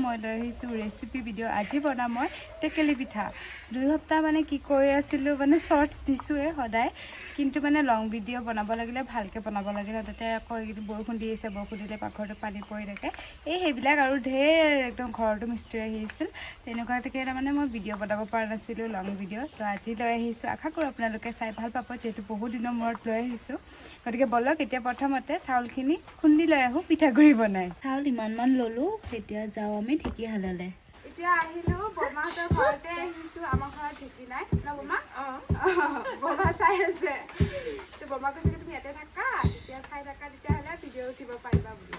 মই লৈ আহিছোঁ ৰেচিপি ভিডিঅ' আজি বনাম মই টেকেলি পিঠা 2 সপ্তাহ মানে কি কৰি আছিলোঁ মানে শ্বৰ্টছ দিছোঁৱে সদায় কিন্তু মানে লং ভিডিঅ' বনাব লাগিলে ভালকৈ বনাব লাগিলে তাতে আকৌ এইকেইদিন বৰষুণ দি আছে বৰষুণ দিলে পাকঘৰটো পানী পৰি থাকে সেইবিলাক আৰু ঢেৰ একদম ঘৰটো মিস্ত্ৰী আহিছিল তেনেকুৱাকৈ তাৰমানে মই ভিডিঅ' বনাব পৰা নাছিলোঁ লং ভিডিঅ' তো আজি লৈ আহিছোঁ আশা কৰোঁ আপোনালোকে চাই ভাল পাব যিহেতু বহুত দিনৰ মূৰত লৈ আহিছোঁ গতিকে বলক এতিয়া প্ৰথমতে চাউলখিনি খুন্দি লৈ আহোঁ পিঠাগুড়ি বনাই চাউল ইমানমান ল'লোঁ এতিয়া যাওঁ আমি ঢেঁকীশাললৈ এতিয়া আহিলোঁ বৰমাহঁতৰ ঘৰতে আহিছোঁ আমাৰ ঘৰত ঢেঁকী নাই ন বৰমা বৰমা চাই আছে তো বৰমা কৈছে তুমি ইয়াতে থাকা তেতিয়া চাই থাকা তেতিয়াহ'লে ভিডিঅ' উঠিব পাৰিবা বুলি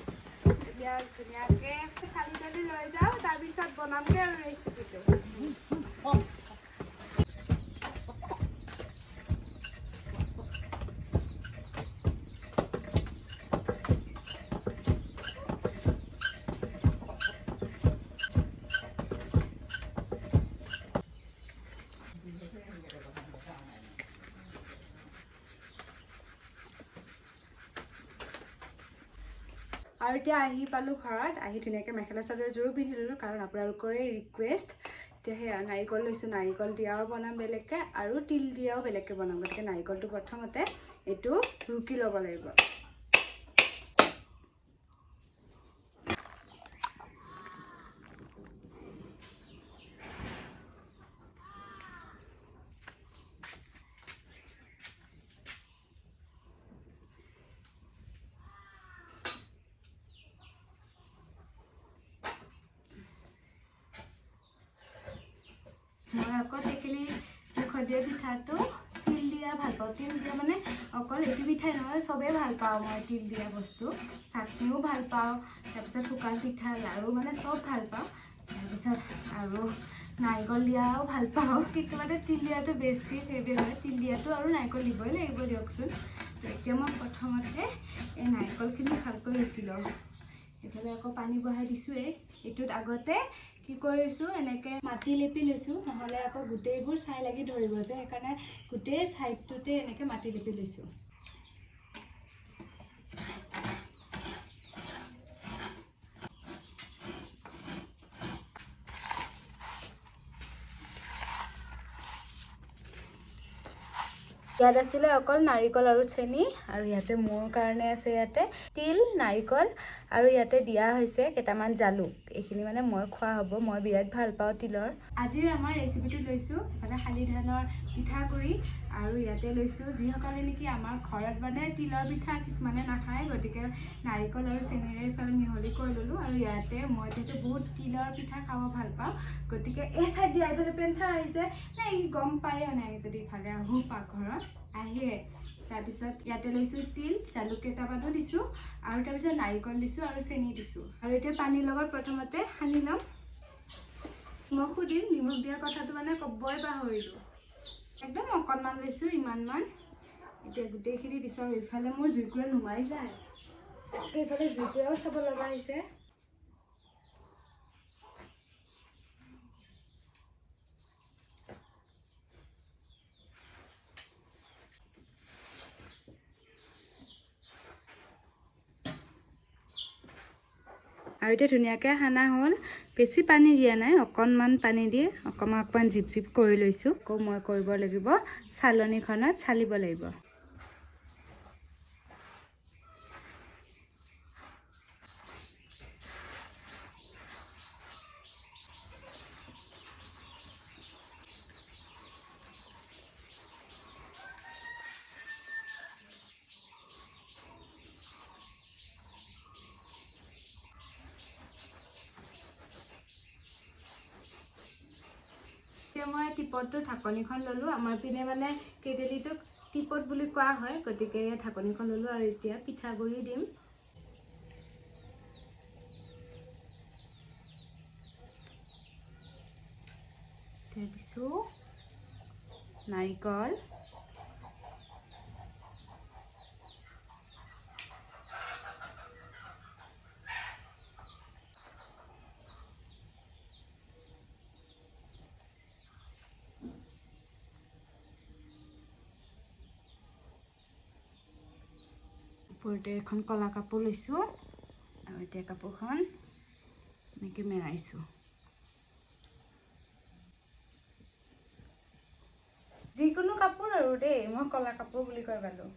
এতিয়া ধুনীয়াকৈ চালি তালি লৈ যাওঁ তাৰপিছত বনামগৈ আৰু ৰেচিপিটো আৰু এতিয়া আহি পালোঁ ঘৰত আহি ধুনীয়াকৈ মেখেলা চাদৰযোৰো পিন্ধি ল'লোঁ কাৰণ আপোনালোকৰে ৰিকুৱেষ্ট এতিয়া সেয়া নাৰিকল লৈছোঁ নাৰিকল দিয়াও বনাম বেলেগকৈ আৰু তিল দিয়াও বেলেগকৈ বনাম গতিকে নাৰিকলটো প্ৰথমতে এইটো ৰুকি ল'ব লাগিব মই আকৌ টেকেলি মুখত দিয়া পিঠাটো তিল দিয়া ভাল পাওঁ তিল দিয়া মানে অকল এইটো পিঠাই নহয় চবেই ভাল পাওঁ মই তিল দিয়া বস্তু চাটনিও ভাল পাওঁ তাৰপিছত শুকান পিঠা লাড়ু মানে চব ভাল পাওঁ তাৰপিছত আৰু নাৰিকল দিয়াও ভাল পাওঁ কিন্তু মানে তিল দিয়াটো বেছি ফেভৰেট হয় তিল দিয়াটো আৰু নাৰিকল দিবই লাগিব দিয়কচোন এতিয়া মই প্ৰথমতে এই নাৰিকলখিনি ভালকৈ ৰুকি লওঁ এইফালে আকৌ পানী বহাই দিছোঁৱেই এইটোত আগতে কি কৰিছোঁ এনেকৈ মাটি লেপি লৈছোঁ নহ'লে আকৌ গোটেইবোৰ ছাই লাগি ধৰিব যে সেইকাৰণে গোটেই ছাইডটোতে এনেকৈ মাটি লেপি লৈছোঁ ইয়াত আছিলে অকল নাৰিকল আৰু চেনি আৰু ইয়াতে মোৰ কাৰণে আছে ইয়াতে তিল নাৰিকল আৰু ইয়াতে দিয়া হৈছে কেইটামান জালুক এইখিনি মানে মই খোৱা হ'ব মই বিৰাট ভাল পাওঁ তিলৰ আজিৰ আমাৰ ৰেচিপিটো লৈছোঁ মানে শালি ধানৰ পিঠাগুড়ি আৰু ইয়াতে লৈছোঁ যিসকলে নেকি আমাৰ ঘৰত মানে তিলৰ পিঠা কিছুমানে নাখায় গতিকে নাৰিকল আৰু চেনিৰে ইফালে মিহলি কৰি ল'লোঁ আৰু ইয়াতে মই যিহেতু বহুত তিলৰ পিঠা খাব ভাল পাওঁ গতিকে এই চাইড দিয়া এইফালে পেণ্ঠা আহিছে নাই গম পায়েই নাই যদি ইফালে আহোঁ পাকঘৰত আহে তাৰপিছত ইয়াতে লৈছোঁ তিল জালুক কেইটামানো দিছোঁ আৰু তাৰপিছত নাৰিকল দিছোঁ আৰু চেনি দিছোঁ আৰু এতিয়া পানীৰ লগত প্ৰথমতে সানি ল'ম নিমখো দিম নিমখ দিয়াৰ কথাটো মানে ক'বই পাহৰিলোঁ একদম অকণমান লৈছোঁ ইমানমান এতিয়া গোটেইখিনি দিছোঁ আৰু ইফালে মোৰ জুইকুৰা নুমাই যায় এইফালে জুইকুৰাও চাব লগা হৈছে আৰু এতিয়া ধুনীয়াকৈ সানা হ'ল বেছি পানী দিয়া নাই অকণমান পানী দি অকণমান জিপ জিপ কৰি লৈছোঁ আকৌ মই কৰিব লাগিব চালনীখনত চালিব লাগিব এতিয়া মই টিপটটো ঢাকনিখন ল'লোঁ আমাৰ পিনে মানে কেটেলিটোক টিপট বুলি কোৱা হয় গতিকে ঢাকনিখন ল'লোঁ আৰু এতিয়া পিঠাগুড়ি দিম দিছোঁ নাৰিকল ওপৰতে এখন কলা কাপোৰ লৈছোঁ আৰু এতিয়া কাপোৰখন এনেকৈ মেৰাইছোঁ। যিকোনো কাপোৰ আৰু দেই, মই কলা কাপোৰ বুলি কৈ পালোঁ।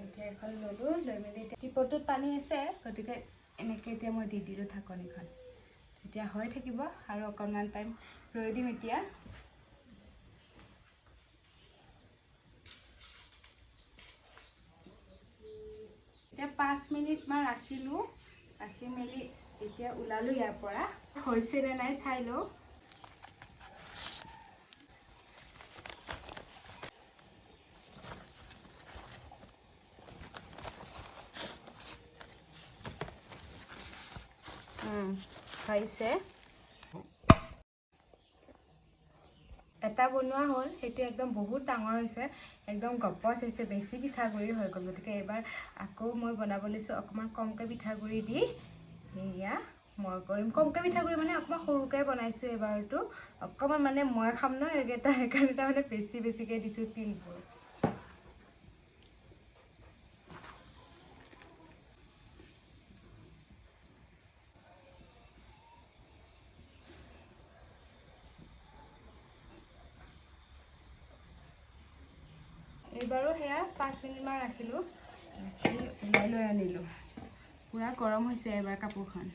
এতিয়া এখন ল'লোঁ, লৈ মেলি এতিয়া টিপটোত পানী আছে, গতিকে এনেকৈ এতিয়া মই দি দিলোঁ ঢাকনিখন। এতিয়া হৈ থাকিব আৰু অকণমান টাইম ৰৈ দিম। এতিয়া এতিয়া 5 মিনিটমান ৰাখিলোঁ, ৰাখি মেলি এতিয়া ওলালোঁ ইয়াৰ পৰা। হৈছে নে নাই চাই লওঁ। হৈছে এটা বনোৱা হ'ল, সেইটো একদম বহুত ডাঙৰ হৈছে, একদম গপচ হৈছে, বেছি পিঠাগুড়ি হৈ গ'ল। গতিকে এইবাৰ আকৌ মই বনাব লৈছোঁ অকণমান কমকৈ পিঠাগুড়ি দি। সেয়া মই কৰিম কমকৈ পিঠাগুড়ি মানে অকণমান সৰুকৈ বনাইছোঁ এইবাৰটো। অকণমান মানে মই খাম ন এইকেইটা, সেইকাৰণে তাৰমানে বেছিকৈ দিছোঁ তিলবোৰ। এইবাৰো সেয়া 5 মিনিটমান ৰাখিলোঁ, ৰাখি ওলাই লৈ আনিলোঁ। পূৰা গৰম হৈছে এইবাৰ কাপোৰখন।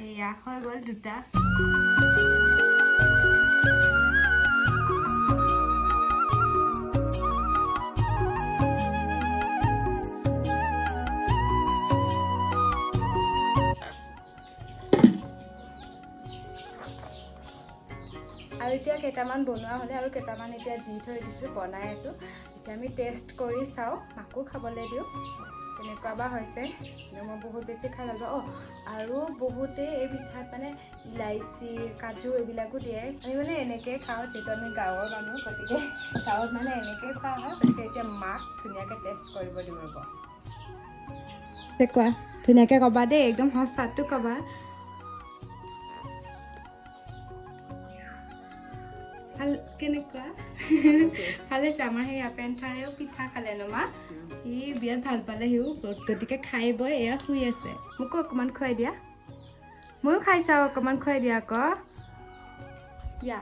এয়া হৈ গ'ল দুটা। আৰু এতিয়া কেইটামান বনোৱা হ'লে আৰু কেইটামান এতিয়া দি থৈ দিছোঁ, বনাই আছোঁ। এতিয়া আমি টেষ্ট কৰি চাওঁ, মাকো খাবলৈ দিওঁ কেনেকুৱা বা হৈছে। মই বহুত বেছি খাই ভাল পাওঁ। আৰু বহুতে এই পিঠাত মানে ইলাইচি, কাজু এইবিলাকো দিয়ে। আমি মানে এনেকৈ খাওঁ, যিহেতু আমি গাঁৱৰ মানুহ, গতিকে গাঁৱত মানে এনেকৈ খোৱা হয়। গতিকে এতিয়া মাক ধুনীয়াকৈ টেষ্ট কৰিব দিব ৰ'ব। কোৱা ধুনীয়াকৈ ক'বা দেই, একদম সঁচাটো ক'বা। ভাল কেনেকুৱা? ভাল হৈছে। আমাৰ সেই পেণ্ঠাৰেও পিঠা খালে ন মা, সি বিৰাট ভাল পালে সিও। গতিকে খাই বৈ এয়া শুই আছে। মোকো অকণমান খুৱাই দিয়া, ময়ো খাই চাওঁ, অকণমান খুৱাই দিয়া আকৌ। দিয়া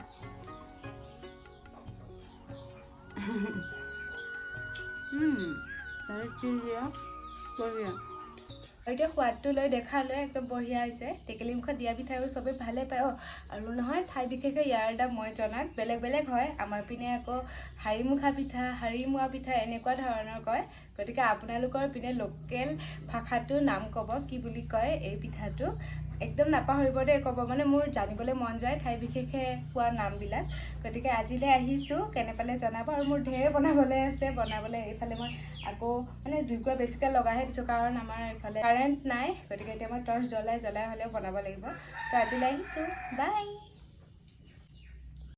আৰু এতিয়া সোৱাদটো লৈ দেখালৈ একদম বঢ়িয়া হৈছে। টেকেলি মুখত দিয়া পিঠা আৰু চবেই ভালে পায়। আৰু নহয়, ঠাই বিশেষে ইয়াৰ এটা মই জনাত বেলেগ বেলেগ হয়। আমাৰ পিনে আকৌ হাৰিমুখা পিঠা, হাৰিমুৱা পিঠা এনেকুৱা ধৰণৰ কয়। গতিকে আপোনালোকৰ পিনে লোকেল ভাষাটো নাম ক'ব, কি বুলি কয় এই পিঠাটো। একদম নাপাহৰিব দেই ক'ব, মানে মোৰ জানিবলৈ মন যায় ঠাই বিশেষে কোৱা নামবিলাক। গতিকে আজিলৈ আহিছোঁ, কেনে পালে জনাব। আৰু মোৰ ঢেৰ বনাবলৈ আছে, এইফালে মই আকৌ মানে জুইকুৰা বেছিকৈ লগাইহে দিছোঁ, কাৰণ আমাৰ এইফালে কাৰেণ্ট নাই। গতিকে এতিয়া মই টৰ্চ জ্বলাই হ'লেও বনাব লাগিব। তো আজিলৈ আহিছোঁ, বাই।